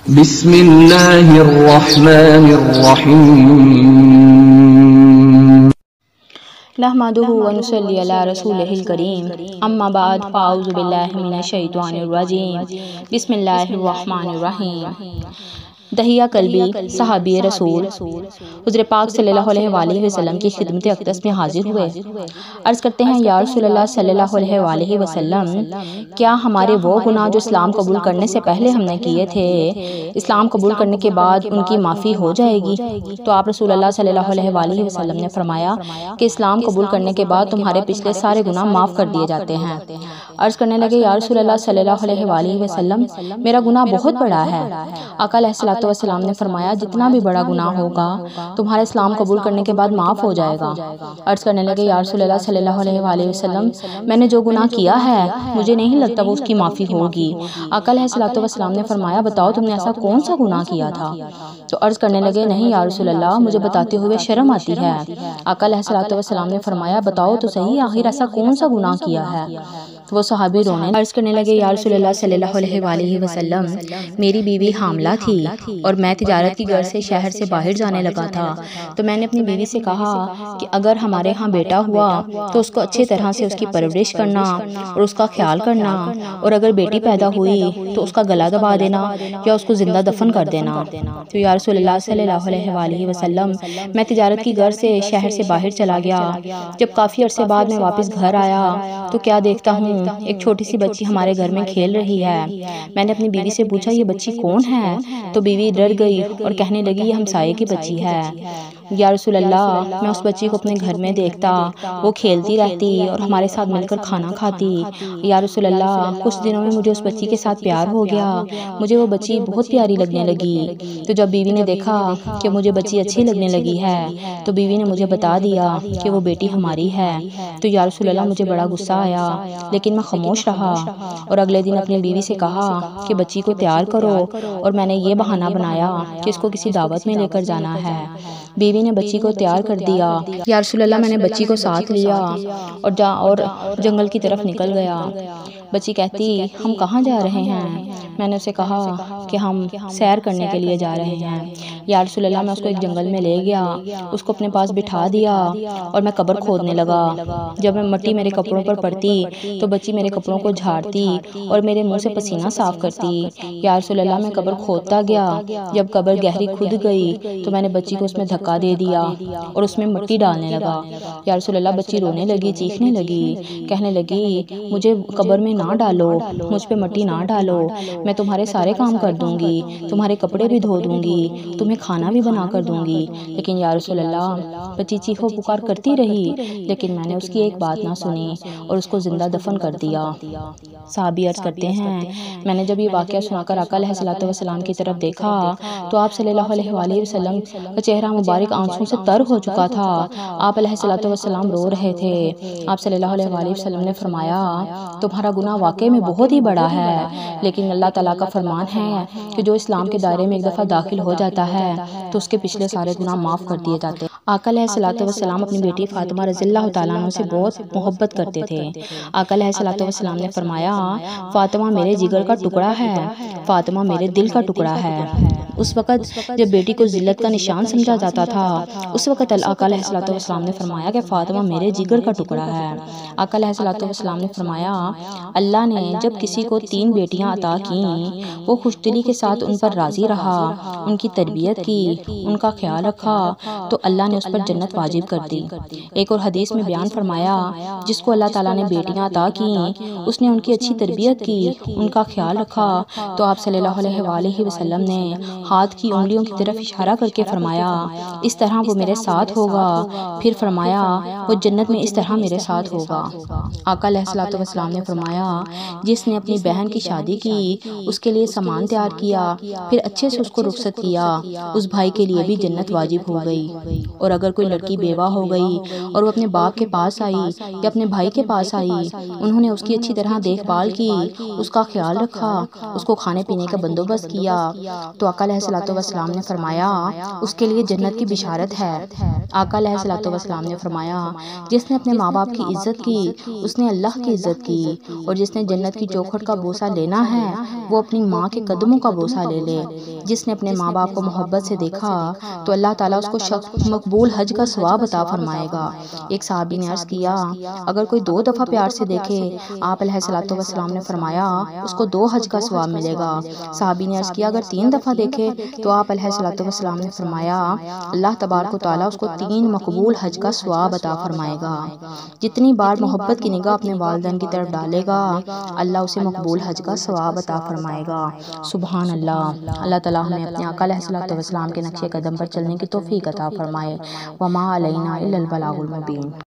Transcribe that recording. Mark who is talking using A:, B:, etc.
A: بسم اللہ الرحمن الرحیم
B: نحمدہ ونصلی علی رسولہ الکریم اما بعد فاعوذ باللہ من الشیطان الرجیم بسم اللہ الرحمن الرحیم دہیہ قلبی صحابی رسول حضور پاک صلی اللہ علیہ وآلہ وسلم کی خدمت اقدس میں حاضر ہوئے، عرض کرتے ہیں یا رسول اللہ صلی اللہ علیہ وآلہ وسلم، کیا ہمارے وہ گناہ جو اسلام قبول کرنے سے پہلے ہم نے کیے تھے اسلام قبول کرنے کے بعد ان کی معافی ہو جائے گی؟ تو آپ رسول اللہ صلی اللہ علیہ وآلہ وسلم نے فرمایا کہ اسلام قبول کرنے کے بعد تمہارے پچھلے سارے گناہ معاف کر دیے جاتے ہیں۔ عرض کرنے لگے یا رسول اللہ صلی اللہ علیہ وآلہ وسلم، میرا گناہ بہت بڑا ہے۔ آقا علیہ السلام نے فرمایا جتنا بھی بڑا گناہ ہوگا تمہارے اسلام قبول کرنے کے بعد معاف ہو جائے گا۔ عرض کرنے لگے یا رسول اللہ صلی اللہ علیہ وآلہ وسلم، میں نے جو گناہ کیا ہے مجھے نہیں لگتا وہ اس کی معافی ہوگی۔ آقا علیہ السلام نے فرمایا بتاؤ تم نے ایسا کون سا گناہ کیا تھا؟ تو عرض کرنے لگے نہیں یا رسول اللہ، مجھے بتاتے ہوئے شرم آتی ہے۔ آقا علیہ السلام نے فرمایا بتاؤ تو صحیح آخر ایسا کون سا گناہ کیا ہے؟ وہ صحابی رونے عرض کرنے لگے یا رسول اللہ صلی اللہ علیہ وآلہ وسلم، میری بیوی حاملہ تھی اور میں تجارت کی غرض سے شہر سے باہر جانے لگا تھا، تو میں نے اپنی بیوی سے کہا کہ اگر ہمارے ہاں بیٹا ہوا تو اس کو اچھے طرح سے اس کی پرورش کرنا اور اس کا خیال کرنا، اور اگر بیٹی پیدا ہوئی تو اس کا گلا دبا دینا یا اس کو زندہ دفن کر دینا۔ تو یا رسول اللہ صلی اللہ علیہ وآلہ وسلم، میں تجارت کی غرض سے شہر سے باہر چلا گیا، جب کافی عرصے بعد میں واپس گھر آیا تو کیا دیکھتا ہوں ایک چھوٹی سی بچی ہمارے گھر میں کھیل رہی ہے۔ میں نے اپنی بیوی سے پوچھا یہ بچی کون ہے؟ تو بیوی ڈر گئی اور کہنے لگی یہ ہمسائے کی بچی ہے۔ یا رسول اللہ، میں اس بچی کو اپنے گھر میں دیکھتا، وہ کھیلتی رہتی اور ہمارے ساتھ مل کر کھانا کھاتی۔ یا رسول اللہ، کچھ دنوں میں مجھے اس بچی کے ساتھ پیار ہو گیا، مجھے وہ بچی بہت پیاری لگنے لگی۔ تو جب بیوی نے دیکھا کہ مجھے بچی اچھی لگنے لگی ہے تو بیوی نے مجھے بتا دیا کہ وہ بیٹی ہماری ہے۔ تو یا رسول اللہ، مجھے بڑا غصہ آیا لیکن میں خاموش رہا اور اگلے دن اپنی بیوی سے کہا کہ بچی کو تیار کرو، اور میں نے یہ بہانہ بنایا کہ اس کو کسی دعوت میں لے کر جانا ہے۔ بیوی نے بچی کو تیار کر دیا۔ یا رسول اللہ، میں نے بچی کو ساتھ لیا اور جنگل کی طرف نکل گیا۔ بچی کہتی ہم کہاں جا رہے ہیں؟ میں نے اسے کہا کہ ہم سیر کرنے کے لیے جا رہے ہیں۔ یا رسول اللہ، میں اس کو ایک جنگل میں لے گیا، اس کو اپنے پاس بٹھا دیا اور میں قبر کھودنے لگا۔ جب میں مٹی میرے کپڑوں پر پڑتی تو بچی میرے کپڑوں کو جھاڑتی اور میرے منہ سے پسینہ صاف کرتی۔ یا رسول اللہ، میں قبر کھودتا گیا، جب قبر گہری کھد گئی تو میں نے بچی کو اس میں دھکا دے دیا اور اس میں مٹی ڈالنے لگا۔ یا رسول اللہ، بچی رونے لگی، چیخنے لگی، کہنے لگی مجھے قبر میں نہ ڈالو، مجھ پہ مٹی نہ ڈالو، میں تمہارے سارے کام کر دوں گی، تمہارے کپڑے بھی دھو دوں گی، تمہیں کھانا بھی بنا کر دوں گی۔ لیکن یا رسول اللہ، بچی چیخو پکار کرتی رہی لیکن میں نے اس کی ایک بات نہ سنی اور اس کو زندہ دفن کر دیا۔ صحابی عرض کرتے ہیں میں نے جب یہ واقعہ سنا کر آقا علیہ السلام کی طرف دیکھا تو آپ صلی اللہ علیہ وآلہ وسلم کا چہرہ مبارک آنسوں سے تر ہو چکا تھا۔ آپ علیہ السلام رو رہے تھے۔ آپ صلی اللہ علیہ وآلہ وسلم نے فرمایا تمہارا گناہ واقعی میں بہت ہی بڑا ہے، لیکن اللہ تعالیٰ کا فرمان ہے کہ جو اسلام کے دائرے میں ایک دفعہ داخل ہو جاتا ہے تو اس کے پچھلے سارے گناہ معاف کر دیے جاتے ہیں۔ آقا علیہ السلام اپنی بیٹی فاطمہ رضی اللہ تعالیٰ عنہ سے بہت محبت کرتے تھے۔ آقا علیہ السلام نے فرمایا فاطمہ میرے جگر کا ٹکڑا ہے، فاطمہ میرے دل کا ٹکڑا ہے۔ اس وقت جب بیٹی کو ذلت کا نشان سمجھا جاتا تھا اس وقت آقا علیہ السلام نے فرمایا کہ فاطمہ میرے جگر کا ٹکڑا ہے۔ آقا علیہ السلام نے فرمایا اللہ نے جب کسی کو 3 بیٹیاں عطا کیں وہ خوش دلی کے ساتھ ان پر راضی رہا، ان کی تربیت کی، ان کا خیال رکھا تو اللہ نے اس پر جنت واجب کر دی۔ ایک اور حدیث میں بیان فرمایا جس کو اللہ تعالیٰ نے بیٹیاں عطا کیں اس نے ان کی اچھی تربیت کی، ان کا خیال رکھا تو آپ صلی اللہ علیہ وآلہ وسلم نے ہاتھ کی انگلیوں کی طرف اشارہ کر کے فرمایا اس طرح وہ میرے ساتھ ہوگا، پھر فرمایا وہ جنت میں اس طرح میرے ساتھ ہوگا۔ آقا علیہ السلام نے فرمایا جس نے اپنی بہن کی شادی کی اس کے لیے سامان تیار کیا پھر اچھے سے اس کو رخصت کیا، اس بھائی کے لیے بھی جنت واجب ہو گئی۔ اور اگر کوئی لڑکی بیوہ ہو گئی اور وہ اپنے باپ کے پاس آئی یا اپنے بھائی کے پاس آئی، انہوں نے اس کی اچھی طرح دیکھ بھال کی، اس کا خیال رکھا، اس کو کھانے پینے کا بندوبست کیا تو آقا علیہ الصلوۃ والسلام نے فرمایا اس کے لیے جنت کی بشارت ہے۔ آقا علیہ الصلوۃ والسلام نے فرمایا جس نے اپنے ماں باپ کی عزت کی اس نے اللہ کی عزت کی، اور جس نے جنت کی چوکھٹ کا بوسہ لینا ہے وہ اپنی ماں کے قدموں کا بوسہ لے لے۔ جس نے اپنے ماں باپ کو محبت سے دیکھا تو اللہ تعالیٰ اس کو مقبول حج کا ثواب عطا فرمائے گا۔ ایک صحابی نے عرض کیا اگر کوئی 2 دفعہ پیار سے دیکھے، آپ علیہ الصلوۃ والسلام نے فرمایا اس کو 2 حج کا ثواب ملے گا۔ صحابی نے عرض کیا اگر 3 دفعہ دیکھے تو آپ علیہ الصلوۃ والسلام نے فرمایا اللہ تبارک و تعالیٰ اس کو 3 مقبول حج کا ثواب عطا فرمائے گا۔ جتنی بار محبت کی نگاہ اپنے والدین کی طرف ڈالے گا اللہ اسے مقبول حج کا ثواب عطا فرمائے گا۔ سبحان اللہ۔ اللہ تعالیٰ ہمیں اپنے آقا علیہ الصلوۃ والسلام کے نقش قدم پر چلنے کی توفیق عطا فرمائے۔ وما علینا الا البلاغ المبین۔